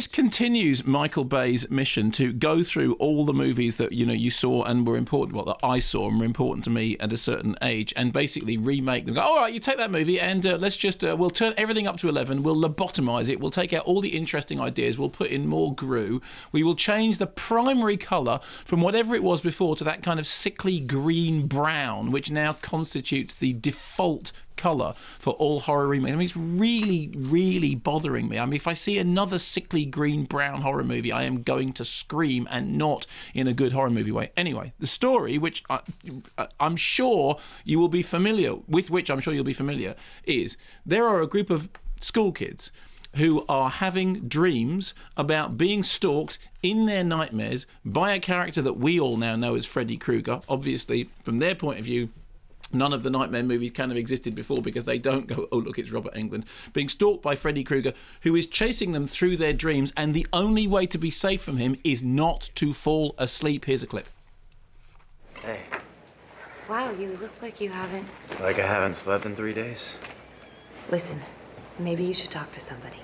this continues Michael Bay's mission to go through all the movies that you saw and were important, well, that I saw and were important to me at a certain age, and basically remake them. Go, all right, you take that movie and let's just we'll turn everything up to 11. We'll lobotomize it. We'll take out all the interesting ideas. We'll put in more Gru. We will change the primary colour from whatever it was before to that kind of sickly green brown, which now constitutes the default colour for all horror remakes. I mean, it's really, really bothering me. I mean, if I see another sickly green brown horror movie, I am going to scream, and not in a good horror movie way. Anyway, the story, which I'm sure you will be familiar with, is there are a group of school kids who are having dreams about being stalked in their nightmares by a character that we all now know as Freddy Krueger. Obviously, from their point of view, none of the Nightmare movies kind of existed before, because they don't go, oh, look, it's Robert Englund. Being stalked by Freddy Krueger, who is chasing them through their dreams, and the only way to be safe from him is not to fall asleep. Here's a clip. Hey. Wow, you look like you haven't... Like I haven't slept in 3 days? Listen, maybe you should talk to somebody.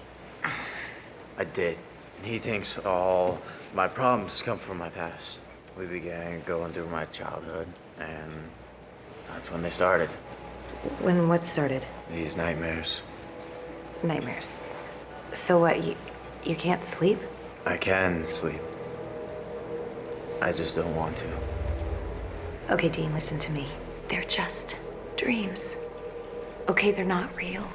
I did. He thinks all my problems come from my past. We began going through my childhood, and that's when they started. When what started? These nightmares. Nightmares. So what, you can't sleep? I can sleep. I just don't want to. Okay, Dean, listen to me. They're just dreams. Okay, they're not real.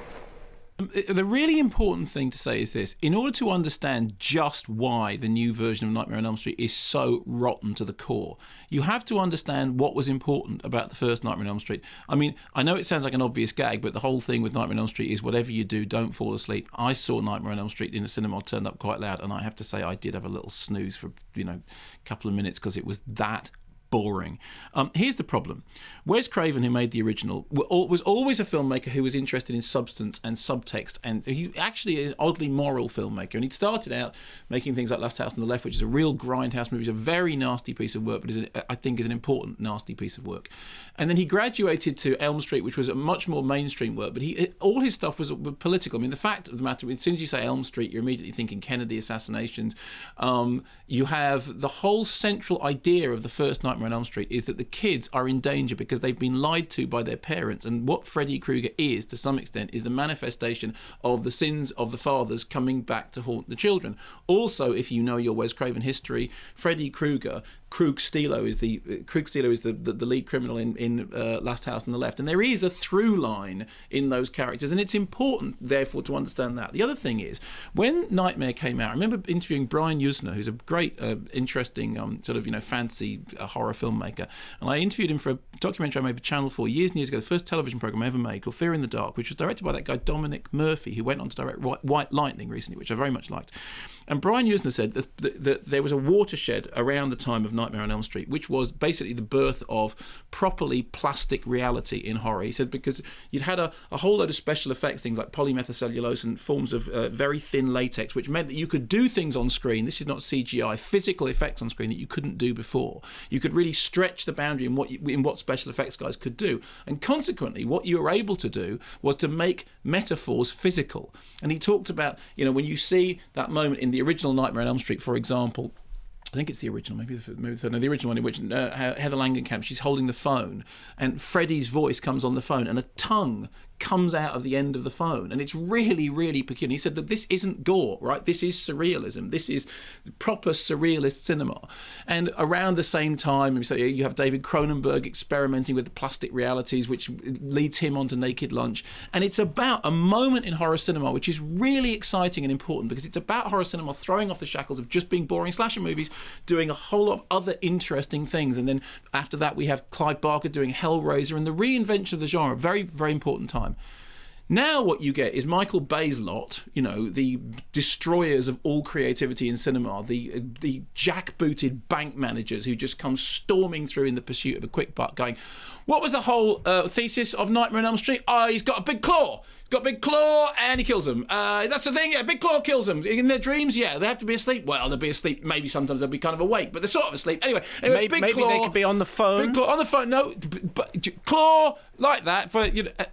The really important thing to say is this. In order to understand just why the new version of Nightmare on Elm Street is so rotten to the core, you have to understand what was important about the first Nightmare on Elm Street. I mean, I know it sounds like an obvious gag, but the whole thing with Nightmare on Elm Street is whatever you do, don't fall asleep. I saw Nightmare on Elm Street in the cinema, turned up quite loud, and I have to say I did have a little snooze for, a couple of minutes, because it was that boring. Here's the problem. Wes Craven, who made the original, was always a filmmaker who was interested in substance and subtext, and he's actually an oddly moral filmmaker. And he'd started out making things like Last House on the Left, which is a real grindhouse movie. It's a very nasty piece of work, but I think is an important nasty piece of work. And then he graduated to Elm Street, which was a much more mainstream work, but all his stuff was political. I mean, the fact of the matter, as soon as you say Elm Street, you're immediately thinking Kennedy assassinations. You have the whole central idea of the first Nightmare on Elm Street is that the kids are in danger because they've been lied to by their parents, and what Freddy Krueger is, to some extent, is the manifestation of the sins of the fathers coming back to haunt the children. Also, if you know your Wes Craven history, Freddy Krueger, Krug Stilo is the lead criminal in Last House on the Left, and there is a through line in those characters, and it's important, therefore, to understand that. The other thing is, when Nightmare came out, I remember interviewing Brian Usner, who's a great, interesting fancy horror filmmaker, and I interviewed him for a documentary I made for Channel 4 years and years ago, the first television program I ever made, called Fear in the Dark, which was directed by that guy Dominic Murphy, who went on to direct White Lightning recently, which I very much liked. And Brian Usner said that there was a watershed around the time of Nightmare on Elm Street, which was basically the birth of properly plastic reality in horror. He said because you'd had a whole load of special effects, things like polymethylcellulose and forms of very thin latex, which meant that you could do things on screen, this is not CGI, physical effects on screen that you couldn't do before. You could really stretch the boundary in what special effects guys could do. And consequently, what you were able to do was to make metaphors physical. And he talked about, when you see that moment in the original Nightmare on Elm Street, for example, I think it's the original, maybe the third. No, the original one in which Heather Langenkamp, she's holding the phone, and Freddy's voice comes on the phone, and a tongue comes out of the end of the phone, and it's really, really peculiar. He said that this isn't gore, right? This is surrealism. This is proper surrealist cinema. And around the same time, you have David Cronenberg experimenting with the plastic realities, which leads him onto Naked Lunch. And it's about a moment in horror cinema which is really exciting and important, because it's about horror cinema throwing off the shackles of just being boring slasher movies, doing a whole lot of other interesting things. And then after that, we have Clive Barker doing Hellraiser and the reinvention of the genre. Very, very important time. Now what you get is Michael Bay's lot, the destroyers of all creativity in cinema, the jackbooted bank managers who just come storming through in the pursuit of a quick buck, going, what was the whole thesis of Nightmare on Elm Street? He's got a big claw. He's got a big claw and he kills them. That's the thing, yeah, big claw kills them. In their dreams, yeah, they have to be asleep. Well, they'll be asleep. Maybe sometimes they'll be kind of awake, but they're sort of asleep. Anyway, maybe claw, they could be on the phone. Big claw on the phone, no, but claw like that.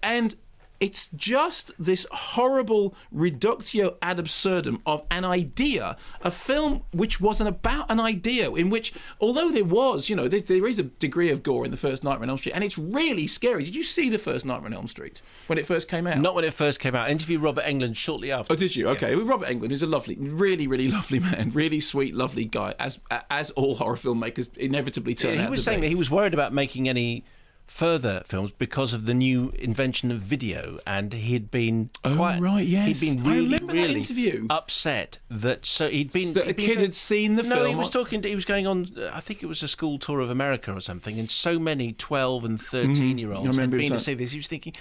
And It's just this horrible reductio ad absurdum of an idea, a film which wasn't about an idea, in which, although there was, there is a degree of gore in the first Nightmare on Elm Street, and it's really scary. Did you see the first Nightmare on Elm Street when it first came out? Not when it first came out. I interviewed Robert Englund shortly after. Oh, did you? Okay. Well, Robert Englund is a lovely, really, really lovely man, really sweet, lovely guy, as all horror filmmakers inevitably turn out to be. He was saying that he was worried about making any further films because of the new invention of video, and he'd been he'd been really upset that he'd been a kid had seen the film. No, he was going on, I think it was a school tour of America or something, and so many 12 and 13-year-olds had been to see this. He was thinking,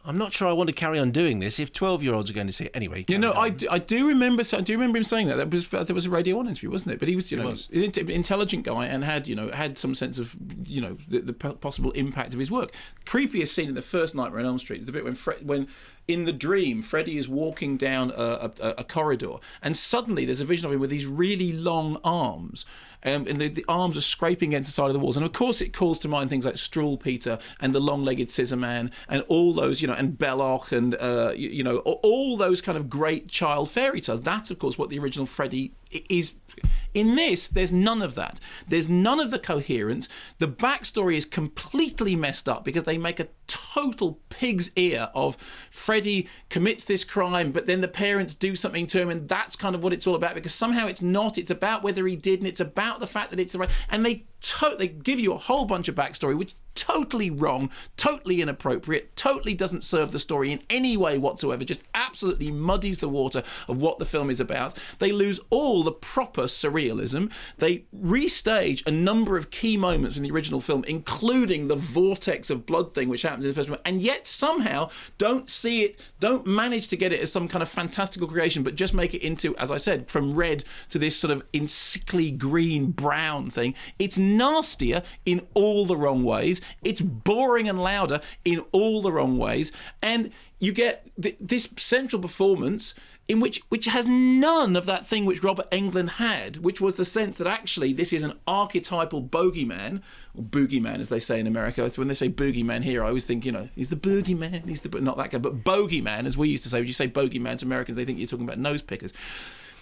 I'm not sure I want to carry on doing this if 12-year-olds are going to see it. Anyway, I do remember him saying that. There was a Radio 1 interview, wasn't it? But he was, an intelligent guy and had some sense of, the possible impact of his work. Creepiest scene in the first Nightmare on Elm Street is the bit when in the dream, Freddy is walking down a corridor, and suddenly there's a vision of him with these really long arms. And the arms are scraping against the side of the walls. And of course it calls to mind things like Struhl Peter and the Long-Legged Scissor Man and all those, and Belloc and, all those kind of great child fairy tales. That's, of course, what the original Freddy is. In this, there's none of that. There's none of the coherence. The backstory is completely messed up because they make a total pig's ear of Freddy commits this crime, but then the parents do something to him, and that's kind of what it's all about, because somehow it's not. It's about whether he did, and it's about the fact that it's the right. And they give you a whole bunch of backstory, which totally wrong, totally inappropriate, totally doesn't serve the story in any way whatsoever, just absolutely muddies the water of what the film is about. They lose all the proper surrealism. They restage a number of key moments in the original film, including the vortex of blood thing which happens in the first one, and yet somehow don't manage to get it as some kind of fantastical creation, but just make it into, as I said, from red to this sort of sickly green brown thing. It's nastier in all the wrong ways. It's boring and louder in all the wrong ways, and you get this central performance in which has none of that thing which Robert Englund had, which was the sense that actually this is an archetypal bogeyman, or boogeyman as they say in America. So when they say boogeyman here, I always think, he's the boogeyman, not that guy, but bogeyman, as we used to say. When you say bogeyman to Americans, they think you're talking about nose pickers.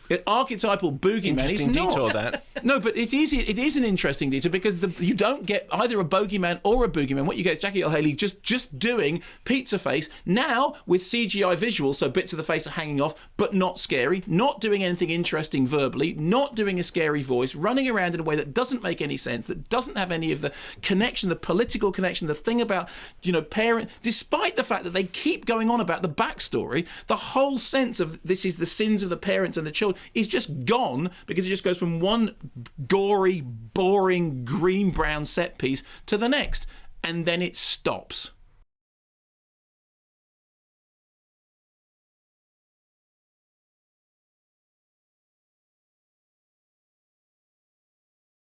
An archetypal boogeyman. Interesting detour, that. No, but it is an interesting detour because you don't get either a bogeyman or a boogeyman. What you get is Jackie Earle Haley just doing pizza face, now with CGI visuals, so bits of the face are hanging off, but not scary, not doing anything interesting verbally, not doing a scary voice, running around in a way that doesn't make any sense, that doesn't have any of the connection, the political connection, the thing about, parent, despite the fact that they keep going on about the backstory, the whole sense of this is the sins of the parents and the children is just gone, because it just goes from one gory, boring, green-brown set piece to the next, and then it stops.